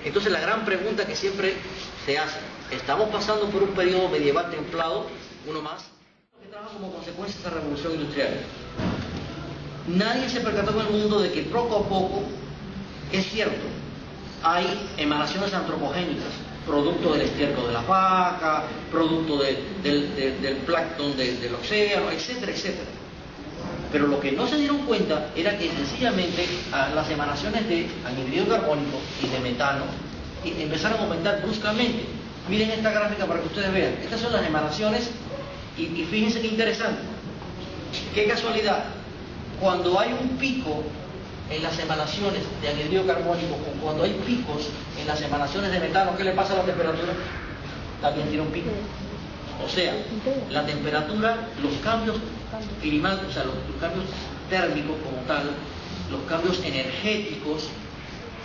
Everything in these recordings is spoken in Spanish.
Entonces la gran pregunta que siempre se hace, ¿estamos pasando por un periodo medieval templado, uno más, que trajo como consecuencia esa revolución industrial? Nadie se percató en el mundo de que poco a poco, es cierto, hay emanaciones antropogénicas, producto del estiércol de la vaca, producto del plancton del océano, etcétera, etcétera. Pero lo que no se dieron cuenta era que sencillamente las emanaciones de anhídrido carbónico y de metano empezaron a aumentar bruscamente. Miren esta gráfica para que ustedes vean. Estas son las emanaciones y fíjense qué interesante. Qué casualidad. Cuando hay un pico en las emanaciones de anhídrido carbónico o cuando hay picos en las emanaciones de metano, ¿qué le pasa a la temperatura? También tiene un pico. O sea, la temperatura, los cambios climáticos, o sea, los cambios térmicos como tal, los cambios energéticos,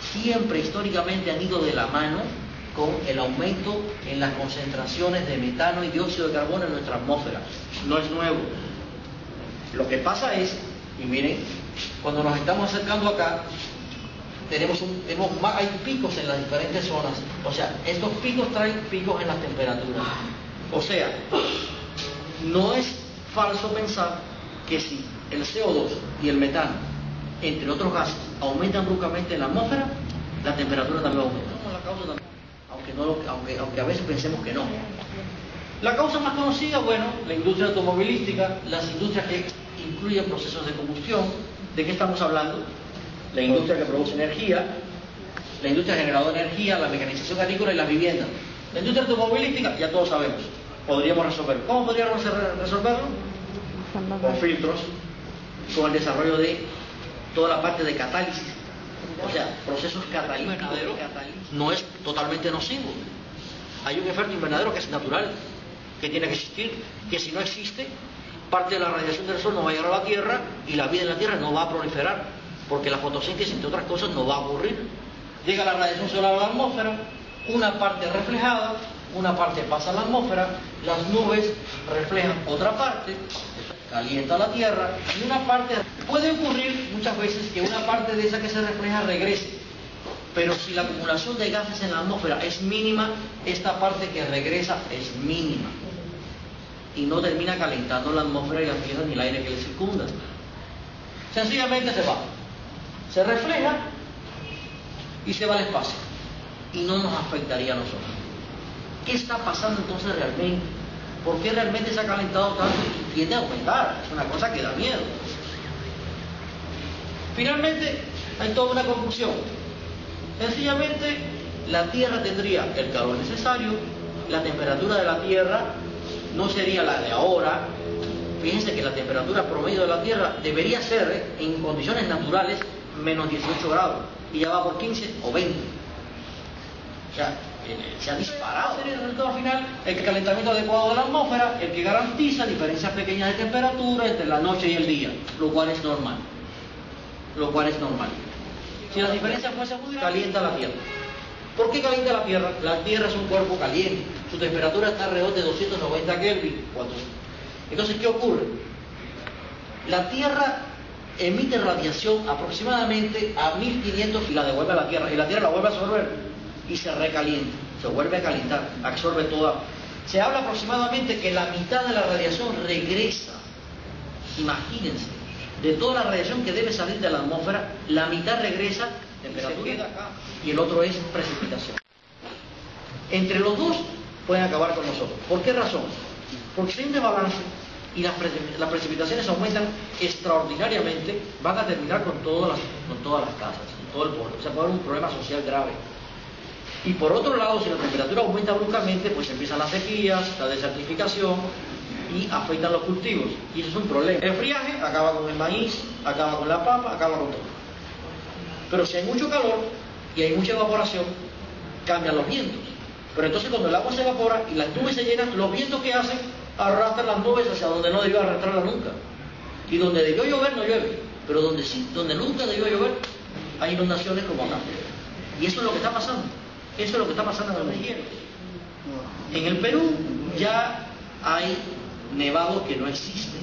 siempre históricamente han ido de la mano con el aumento en las concentraciones de metano y dióxido de carbono en nuestra atmósfera. No es nuevo. Lo que pasa es, y miren, cuando nos estamos acercando acá, hay picos en las diferentes zonas. O sea, estos picos traen picos en las temperaturas. O sea, no es falso pensar que si el CO2 y el metano, entre otros gases, aumentan bruscamente en la atmósfera, la temperatura también aumenta. La causa también, aunque a veces pensemos que no. La causa más conocida, bueno, la industria automovilística, las industrias que incluyen procesos de combustión. ¿De qué estamos hablando? La industria que produce energía, la industria generadora de energía, la mecanización agrícola y las viviendas. La industria automovilística, ya todos sabemos, podríamos resolverlo. ¿Cómo podríamos resolverlo? Con filtros, con el desarrollo de toda la parte de catálisis. O sea, procesos catalíticos. No es totalmente nocivo. Hay un efecto invernadero que es natural, que tiene que existir, que si no existe, parte de la radiación del sol no va a llegar a la Tierra y la vida en la Tierra no va a proliferar, porque la fotosíntesis, entre otras cosas, no va a ocurrir. Llega la radiación solar a la atmósfera, una parte reflejada, una parte pasa a la atmósfera, las nubes reflejan otra parte, calienta la Tierra, y una parte, puede ocurrir muchas veces que una parte de esa que se refleja regrese, pero si la acumulación de gases en la atmósfera es mínima, esta parte que regresa es mínima, y no termina calentando la atmósfera y la tierra ni el aire que le circunda. Sencillamente se va, se refleja y se va al espacio, y no nos afectaría a nosotros. ¿Qué está pasando entonces realmente? ¿Por qué realmente se ha calentado tanto y tiende a aumentar? Es una cosa que da miedo. Finalmente, hay toda una conclusión. Sencillamente, la Tierra tendría el calor necesario, la temperatura de la Tierra no sería la de ahora. Fíjense que la temperatura promedio de la Tierra debería ser, en condiciones naturales, menos 18 grados, y ya va por 15 o 20. O sea, se ha disparado. Sería el resultado final, el calentamiento adecuado de la atmósfera, el que garantiza diferencias pequeñas de temperatura entre la noche y el día, lo cual es normal. Si las diferencias fuesen muy grandes, calienta la Tierra. ¿Por qué calienta la Tierra? La Tierra es un cuerpo caliente, su temperatura está alrededor de 290 Kelvin. Entonces, ¿qué ocurre? La Tierra emite radiación aproximadamente a 1500 y la devuelve a la Tierra, y la Tierra la vuelve a absorber y se recalienta, se vuelve a calentar, absorbe toda. Se habla aproximadamente que la mitad de la radiación regresa. Imagínense, de toda la radiación que debe salir de la atmósfera, la mitad regresa, temperatura, y el otro es precipitación. Entre los dos pueden acabar con nosotros. ¿Por qué razón? Porque si hay un desbalance y las precipitaciones aumentan extraordinariamente, van a terminar con todas las casas, con todo el pueblo. O sea, puede haber un problema social grave. Y por otro lado, si la temperatura aumenta bruscamente, pues empiezan las sequías, la desertificación y afectan los cultivos. Y eso es un problema. El friaje acaba con el maíz, acaba con la papa, acaba con todo. Pero si hay mucho calor y hay mucha evaporación, cambian los vientos. Pero entonces cuando el agua se evapora y las nubes se llenan, los vientos que hacen arrastran las nubes hacia donde no debió arrastrarlas nunca. Y donde debió llover no llueve. Pero donde nunca debió llover, hay inundaciones como acá. Y eso es lo que está pasando. Eso es lo que está pasando en el deshielo. En el Perú ya hay nevados que no existen.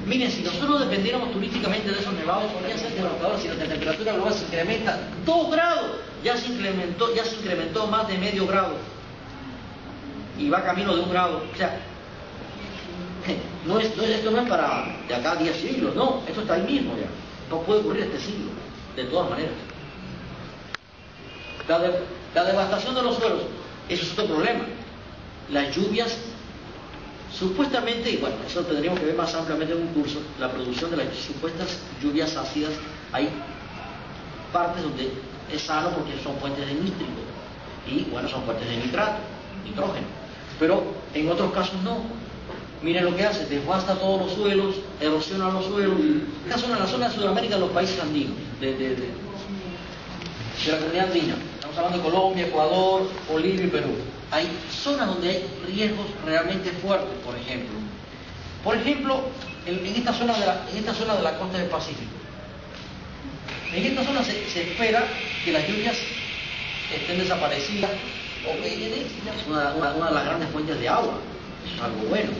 Miren, si nosotros dependiéramos turísticamente de esos nevados, podría ser devastador. Si la temperatura global se incrementa 2 grados, ya se incrementó más de medio grado y va camino de 1 grado. O sea, esto no es para de acá a 10 siglos, no, esto está ahí mismo ya. No puede ocurrir este siglo, de todas maneras. La devastación de los suelos, eso es otro problema. Las lluvias, supuestamente, y bueno, eso tendríamos que ver más ampliamente en un curso, la producción de las supuestas lluvias ácidas, hay partes donde es sano porque son fuentes de nítrico, y bueno, son fuentes de nitrato, nitrógeno, pero en otros casos no. Miren lo que hace, devasta todos los suelos, erosiona los suelos. La zona de Sudamérica, de los países andinos, de la comunidad andina, estamos hablando de Colombia, Ecuador, Bolivia y Perú. Hay zonas donde hay riesgos realmente fuertes, por ejemplo. Por ejemplo, en esta zona de la costa del Pacífico. En esta zona se espera que las lluvias estén desaparecidas, o que es una de las grandes fuentes de agua. Eso es algo bueno.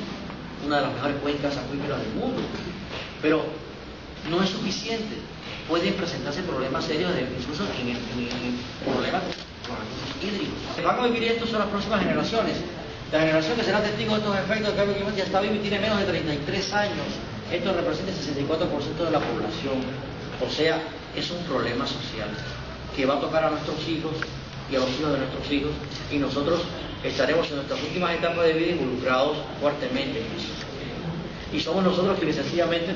Una de las mejores cuencas acuíferas del mundo. Pero no es suficiente. Pueden presentarse problemas serios, incluso en problemas con los recursos hídricos. Van a vivir esto son las próximas generaciones. La generación que será testigo de estos efectos del cambio climático ya está viva y tiene menos de 33 años. Esto representa el 64% de la población. O sea, es un problema social que va a tocar a nuestros hijos y a los hijos de nuestros hijos, y nosotros estaremos en nuestras últimas etapas de vida involucrados fuertemente en eso. Y somos nosotros quienes sencillamente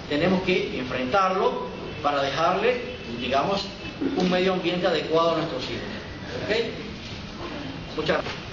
tenemos que enfrentarlo para dejarle, digamos, un medio ambiente adecuado a nuestros hijos. ¿Ok? Muchas gracias.